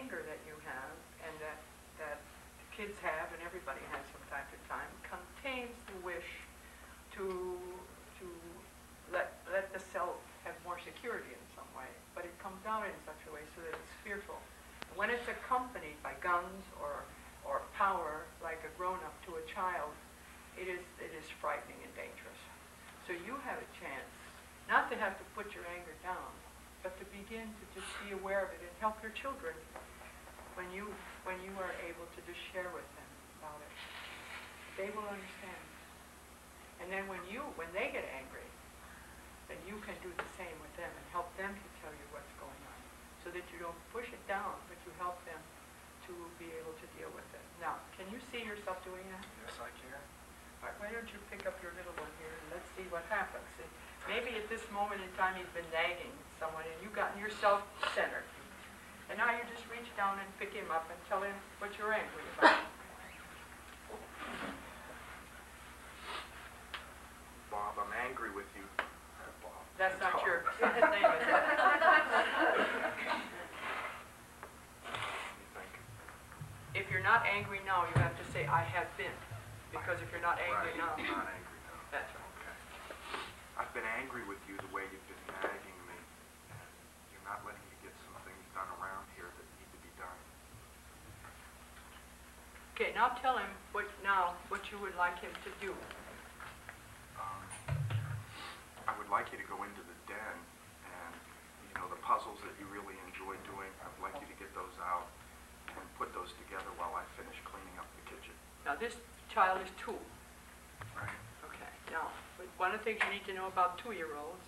anger that you have and that kids have and everybody has from time to time contains the wish to let the self have more security in some way, but it comes out in such a way so that it's fearful. When it's accompanied by guns or power, like a grown-up to a child, it is frightening and dangerous. So you have a chance not to have to put your anger down, but to begin to just be aware of it and help your children when you are able to just share with them about it. They will understand. And then when they get angry, then you can do the same with them and help them to tell you what's going on, so that you don't push it down, but you help them to be able to deal with it. Now, can you see yourself doing that? Yes, I can. All right, why don't you pick up your little one here and let's see what happens. Maybe at this moment in time he's been nagging someone and you've gotten yourself centered. And now you just reach down and pick him up and tell him what you're angry about. Bob, I'm angry with you. Bob. That's not your son's name, is it? If you're not angry now, you have to say, I have been. Because if you're not angry now... I'm not angry now. That's right. Okay. I've been angry with you the way you've been nagging me, and you're not letting me get some things done around here that need to be done. Okay, now tell him what you would like him to do. I would like you to go into the den and, the puzzles that you really enjoy doing, I'd like you to get those out and put those together while I finish cleaning up the kitchen. Now this child is 2. Right. Okay, now, one of the things you need to know about 2-year-olds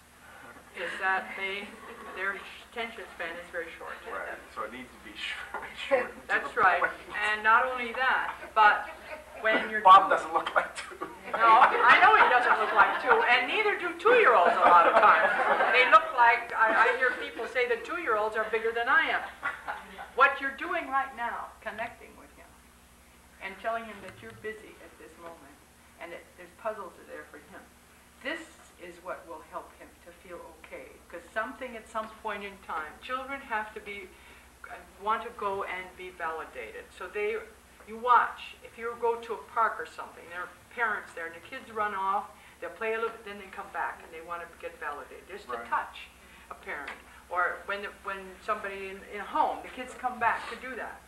is that their attention span is very short. Right, so it needs to be short. That's right, and not only that, but when you're... Bob doesn't look like 2. No, I know he doesn't look like 2, and neither do 2-year-olds a lot of times. They look like, I hear people say that 2-year-olds are bigger than I am. What you're doing right now, connecting with him, and telling him that you're busy at this moment, and that there's puzzles there for him. This is what will help him to feel okay, because something at some point in time, children have to want to go and be validated. So you watch, if you go to a park or something, there are parents there, and the kids run off, they'll play a little bit, then they come back, and they want to get validated. Just to touch a parent. Or when somebody in a home, the kids come back to do that.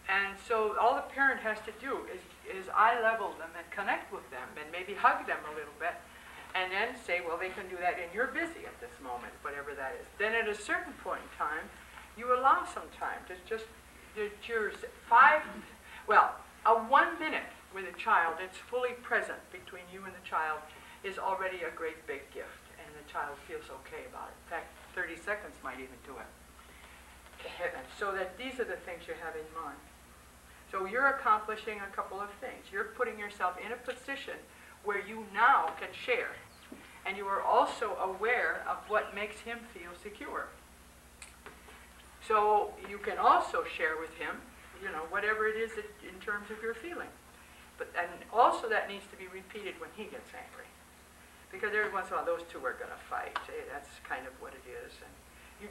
And so all the parent has to do is eye level them and connect with them and maybe hug them a little bit and then say, well, they can do that and you're busy at this moment, whatever that is. Then at a certain point in time, you allow some time to just, yours 1 minute with a child that's fully present between you and the child is already a great big gift, and the child feels okay about it. In fact, 30 seconds might even do it. So that these are the things you have in mind. So you're accomplishing a couple of things. You're putting yourself in a position where you now can share, and you are also aware of what makes him feel secure. So you can also share with him, whatever it is in terms of your feeling. And also that needs to be repeated when he gets angry. Because every once in a while those two are going to fight. That's kind of what it is. And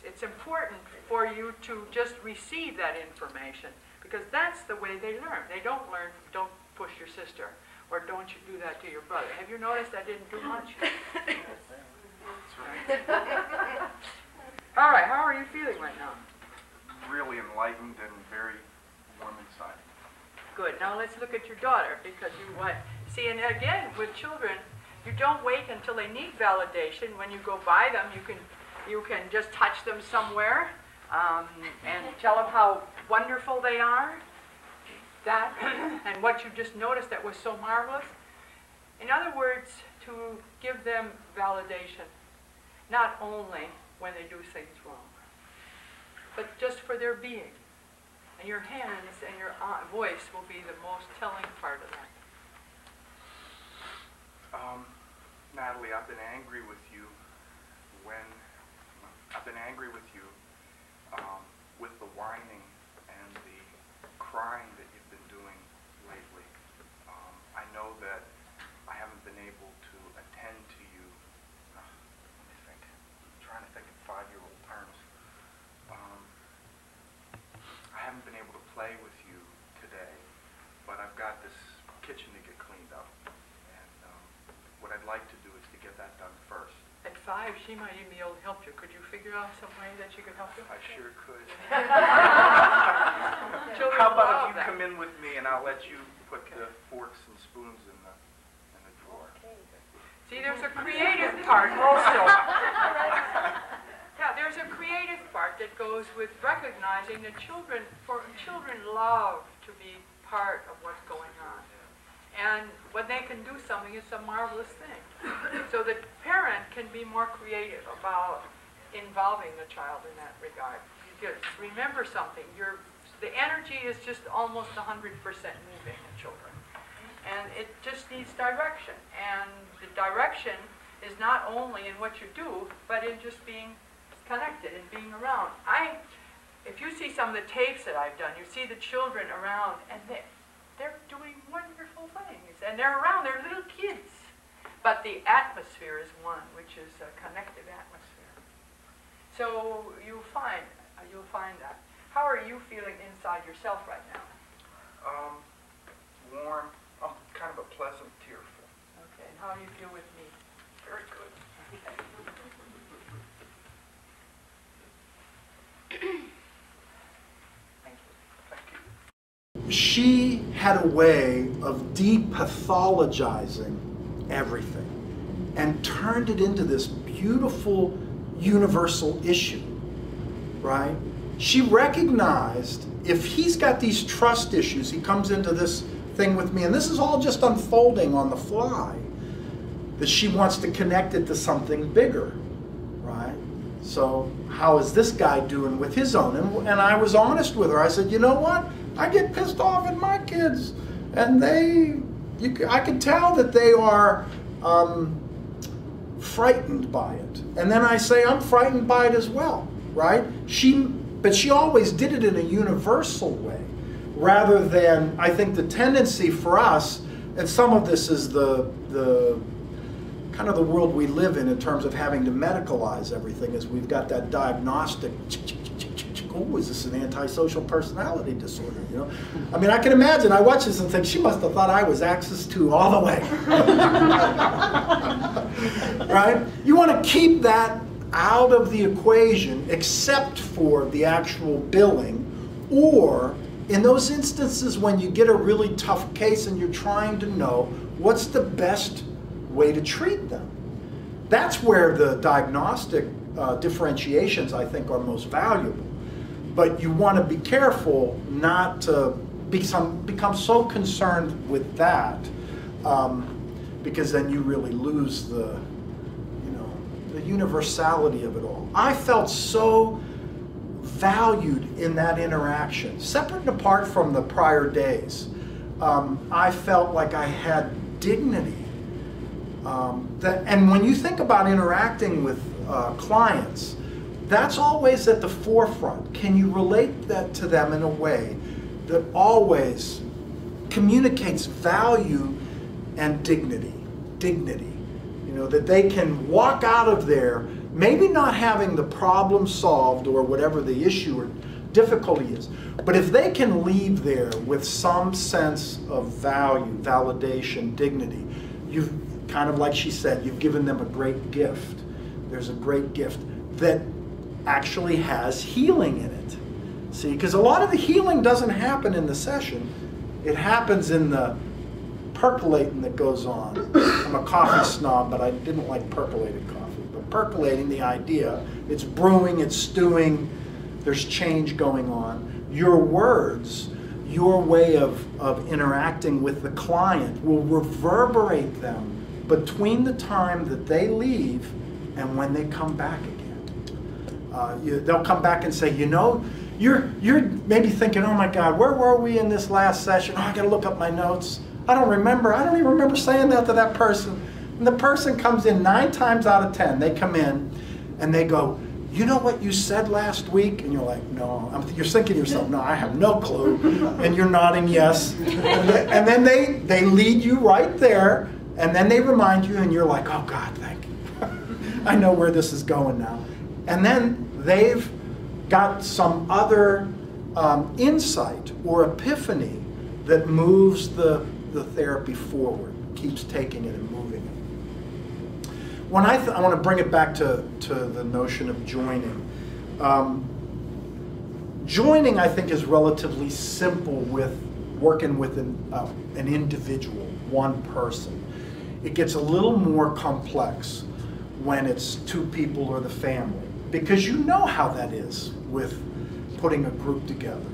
it's important for you to just receive that information, because that's the way they learn. They don't learn, don't push your sister, or don't you do that to your brother. Have you noticed that didn't do much? All right, how are you feeling right now? Really enlightened and very warm inside. Good. Now let's look at your daughter, because see, and again, with children, you don't wait until they need validation. When you go by them, you can just touch them somewhere and tell them how wonderful they are. That and what you just noticed that was so marvelous. In other words, to give them validation, not only when they do things wrong, but just for their being. And your hands and your voice will be the most telling part of that. Natalie, I've been angry with you with the whining and the crying that you've been doing lately. I know that I haven't been able to attend to you. Let me think. I'm trying to think in 5-year-old terms. got this kitchen to get cleaned up. And what I'd like to do is to get that done first. At 5, she might even be able to help you. Could you figure out some way that she could help you? I sure could. Children How about love if you that. come in with me and I'll let you put the forks and spoons in the drawer. See, there's a creative part also. Yeah, there's a creative part that goes with recognizing that children love to be part of what's going on. And when they can do something, it's a marvelous thing. So the parent can be more creative about involving the child in that regard. You just remember something, the energy is just almost 100% moving in children. And it just needs direction. And the direction is not only in what you do, but in just being connected and being around. If you see some of the tapes that I've done, you see the children around, and they're doing wonderful things. And they're around, they're little kids. But the atmosphere is one, which is a connected atmosphere. So you'll find that. How are you feeling inside yourself right now? Warm. I'm kind of a pleasant tearful. Okay, and how do you feel with me? Very good. Thank you. Thank you. She had a way of depathologizing everything and turned it into this beautiful universal issue, right? She recognized if he's got these trust issues, he comes into this thing with me, and this is all just unfolding on the fly, that she wants to connect it to something bigger, right? So how is this guy doing with his own? And I was honest with her. I said, you know what? I get pissed off at my kids, and I could tell that they are frightened by it. And then I say, I'm frightened by it as well, right? But she always did it in a universal way, rather than, I think the tendency for us, and some of this is the kind of the world we live in terms of having to medicalize everything, is we've got that diagnostic, oh, is this an antisocial personality disorder, you know? I mean, I can imagine, I watch this and think, she must have thought I was Axis 2 all the way. Right? You want to keep that out of the equation, except for the actual billing, or in those instances when you get a really tough case and you're trying to know what's the best way to treat them. That's where the diagnostic differentiations, I think, are most valuable. But you want to be careful not to become so concerned with that, because then you really lose the universality of it all. I felt so valued in that interaction, separate and apart from the prior days. I felt like I had dignity. And when you think about interacting with clients, that's always at the forefront. Can you relate that to them in a way that always communicates value and dignity? You know, that they can walk out of there, maybe not having the problem solved or whatever the issue or difficulty is, but if they can leave there with some sense of value, validation, dignity, you've kind of, like she said, you've given them a great gift. There's a great gift that actually has healing in it. See, because a lot of the healing doesn't happen in the session. It happens in the percolating that goes on. I'm a coffee snob, but I didn't like percolated coffee. But percolating, the idea, it's brewing, it's stewing, there's change going on. Your words, your way of interacting with the client will reverberate them between the time that they leave and when they come back again. They'll come back and say, you know, you're maybe thinking, oh my God, where were we in this last session? Oh, I gotta look up my notes. I don't even remember saying that to that person. And the person comes in 9 times out of 10, they come in and they go, you know what you said last week? And you're like, no. You're thinking to yourself, no, I have no clue. And you're nodding yes. And then they lead you right there, and then they remind you, and you're like, oh God, thank you. I know where this is going now. And then they've got some other insight or epiphany that moves the therapy forward, keeps taking it and moving it. When I want to bring it back to the notion of joining. Joining, I think, is relatively simple with working with an individual, one person. It gets a little more complex when it's two people or the family, because you know how that is with putting a group together,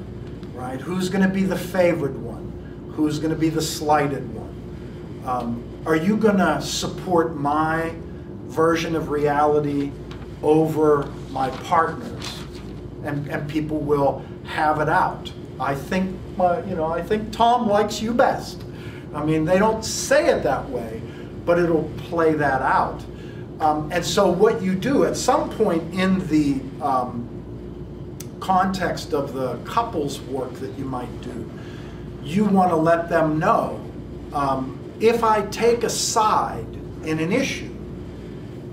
right? Who's going to be the favored one? Who's going to be the slighted one? Are you going to support my version of reality over my partner's? And people will have it out. I think I think Tom likes you best. I mean, they don't say it that way, but it'll play that out. And so what you do at some point in the context of the couples work that you might do, you want to let them know, if I take a side in an issue,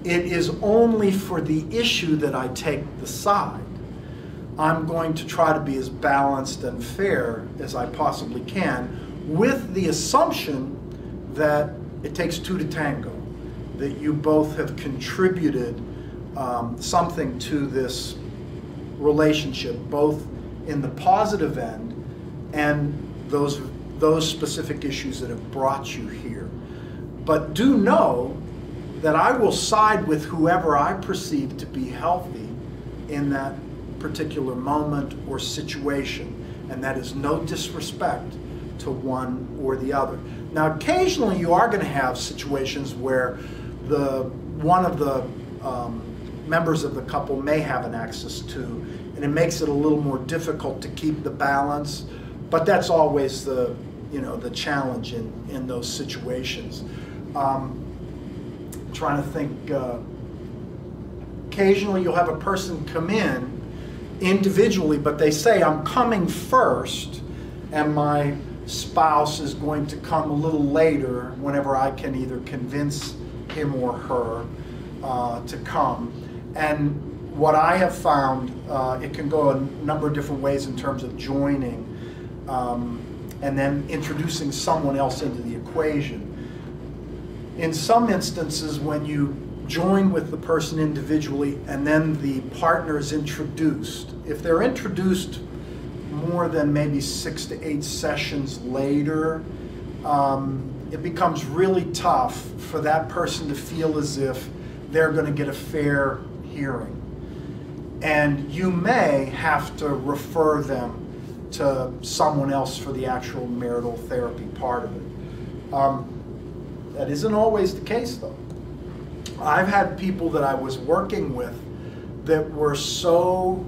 it is only for the issue that I take the side. I'm going to try to be as balanced and fair as I possibly can, with the assumption that it takes two to tango, that you both have contributed something to this relationship, both in the positive end and those specific issues that have brought you here. But do know that I will side with whoever I perceive to be healthy in that particular moment or situation, and that is no disrespect to one or the other. Now, occasionally you are going to have situations where one of the members of the couple may have an access to, and it makes it a little more difficult to keep the balance, but that's always the challenge in those situations. Trying to think, occasionally you'll have a person come in individually, but they say, I'm coming first, and my spouse is going to come a little later whenever I can either convince him or her to come. And what I have found, it can go a number of different ways in terms of joining and then introducing someone else into the equation. In some instances, when you join with the person individually and then the partner is introduced, if they're introduced more than maybe 6 to 8 sessions later, it becomes really tough for that person to feel as if they're going to get a fair hearing. And you may have to refer them to someone else for the actual marital therapy part of it. That isn't always the case, though. I've had people that I was working with that were so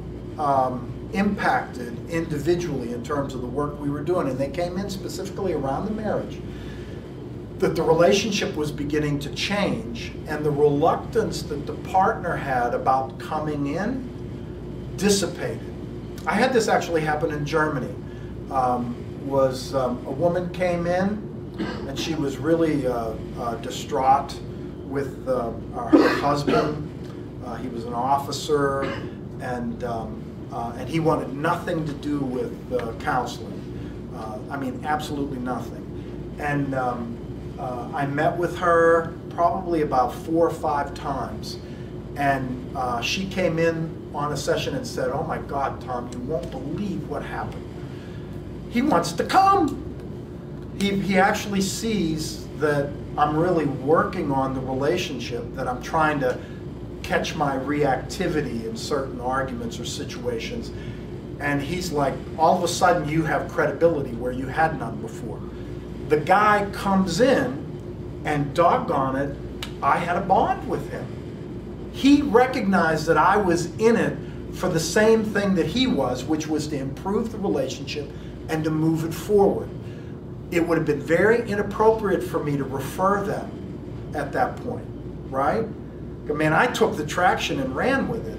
impacted individually in terms of the work we were doing, and they came in specifically around the marriage, that the relationship was beginning to change, and the reluctance that the partner had about coming in dissipated. I had this actually happen in Germany. A woman came in, and she was really distraught with her husband. He was an officer, and he wanted nothing to do with counseling. I mean, absolutely nothing. And I met with her probably about 4 or 5 times, and she came in on a session and said, "Oh my God, Tom, you won't believe what happened. He wants to come." He actually sees that I'm really working on the relationship, that I'm trying to catch my reactivity in certain arguments or situations. And he's like, all of a sudden you have credibility where you had none before. The guy comes in, and doggone it, I had a bond with him. He recognized that I was in it for the same thing that he was, which was to improve the relationship and to move it forward. It would have been very inappropriate for me to refer them at that point, right? I mean, I took the traction and ran with it.